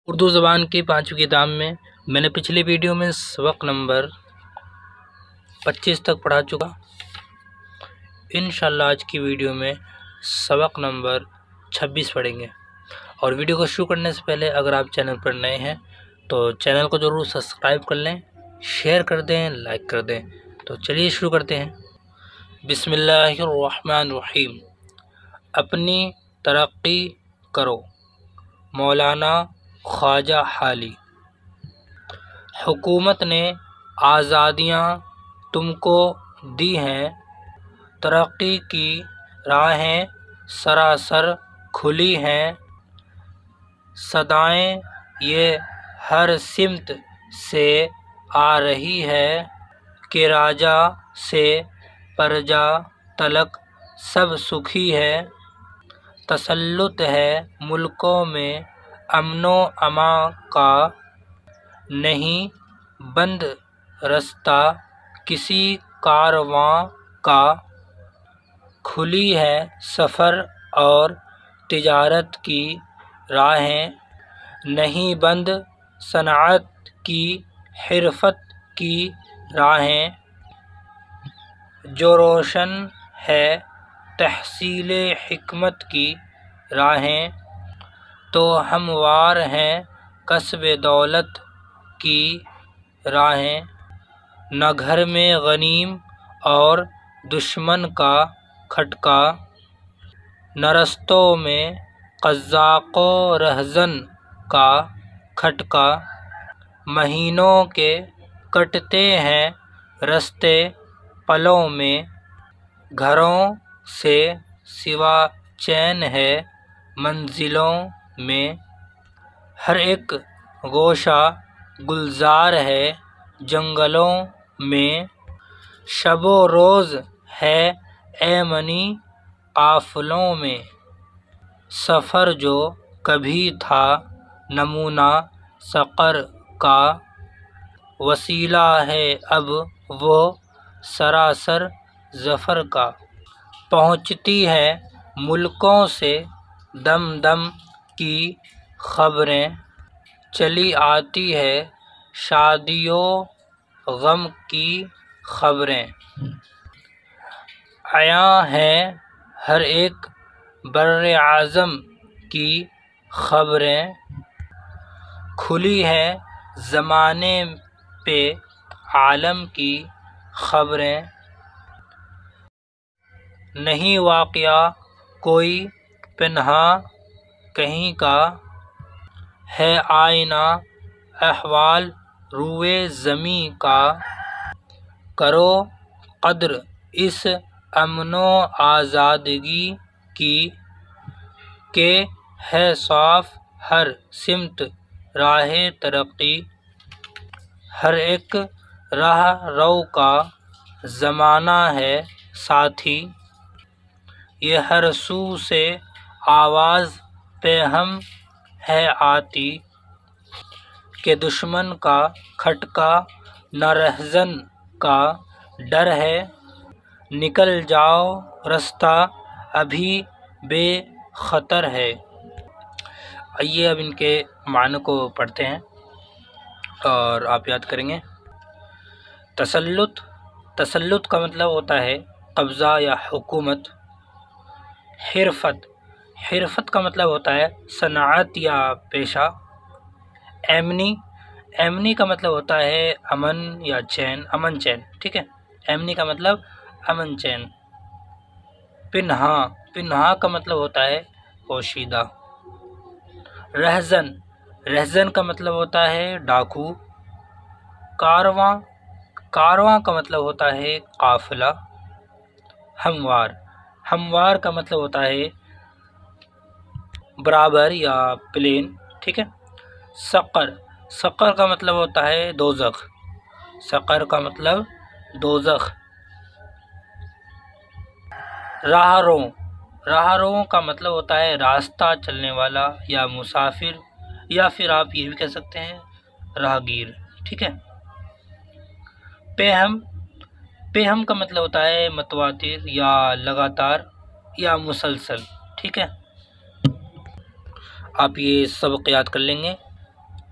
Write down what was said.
اردو زبان کی 5ویں کتاب میں میں نے پچھلی ویڈیو میں سبق نمبر 25 تک پڑھا چکا۔ انشاءاللہ آج کی ویڈیو میں سبق نمبر 26 پڑھیں گے۔ اور ویڈیو کو شروع کرنے سے پہلے اگر آپ چینل پر نئے ہیں تو چینل کو ضرور سبسکرائب کر لیں، شیئر کر دیں، لائک کر دیں۔ تو چلیے شروع کرتے ہیں۔ بسم اللہ الرحمن الرحیم۔ اپنی ترقی کرو، مولانا خواجہ حالی۔ حکومت نے آزادیاں تم کو دی ہیں، ترقی کی راہیں سراسر کھلی ہیں، صدائیں یہ ہر سمت سے آ رہی ہے کہ راجا سے پرجا تلک سب سکھی ہے، تسلط ہے ملکوں میں امن و امان کا، نہیں بند رستہ کسی کارواں کا، کھلی ہے سفر اور تجارت کی راہیں، نہیں بند صنعت کی حرفت کی راہیں، جو روشن ہے تحصیل حکمت کی راہیں، تو ہموار ہیں کسب دولت کی راہیں، نہ گھر میں غنیم اور دشمن کا کھٹکا، نہ رستوں میں قزاق و رہزن کا کھٹکا، مہینوں کے کٹتے ہیں رستے پلوں میں، گھروں سے سوا چین ہے منزلوں میں، ہر ایک گوشہ گلزار ہے جنگلوں میں، شب و روز ہے اے منی قافلوں میں، سفر جو کبھی تھا نمونہ سقر کا، وسیلہ ہے اب وہ سراسر ظفر کا، پہنچتی ہے ملکوں سے دم دم کی خبریں، چلی آتی ہے شادی و غم کی خبریں، عیاں ہیں ہر ایک براعظم کی خبریں، کھلی ہے زمانے پہ عالم کی خبریں، نہیں واقعہ کوئی پنہاں کہیں کا، ہے آئینہ احوال روئے زمیں کا، کرو قدر اس امن و آزادگی کی، کہ ہے صاف ہر سمت راہ ترقی، ہر ایک راہ رو کا زمانہ ہے ساتھی، یہ ہر سو سے آواز پہ ہم ہے آتی، کہ دشمن کا کھٹکا نہ رہزن کا ڈر ہے، نکل جاؤ رستہ ابھی بے خطر ہے۔ آئیے اب ان کے معنی کو پڑھتے ہیں اور آپ یاد کریں گے۔ تسلط، تسلط کا مطلب ہوتا ہے قبضہ یا حکومت۔ حرفت، حرفت کا مطلب ہوتا ہے صنعت یا پیشہ۔ ایمنی، ایمنی کا مطلب ہوتا ہے امن یا چین، امن چین، ٹھیک ہے، ایمنی کا مطلب امن چین۔ پنہاں، پنہاں کا مطلب ہوتا ہے پوشیدہ۔ رہزن، رہزن کا مطلب ہوتا ہے ڈاکو۔ کارواں، کارواں کا مطلب ہوتا ہے قافلہ۔ ہموار، ہموار کا مطلب ہوتا ہے برابر یا پلین، ٹھیک ہے۔ سقر، سقر کا مطلب ہوتا ہے دوزخ، سقر کا مطلب دوزخ۔ راہ رو، راہ رو کا مطلب ہوتا ہے راستہ چلنے والا یا مسافر، یا پھر آپ یہ بھی کہہ سکتے ہیں راہگیر، ٹھیک ہے۔ پیہم، پیہم کا مطلب ہوتا ہے متواتر یا لگاتار یا مسلسل، ٹھیک ہے۔ آپ یہ سبق یاد کر لیں گے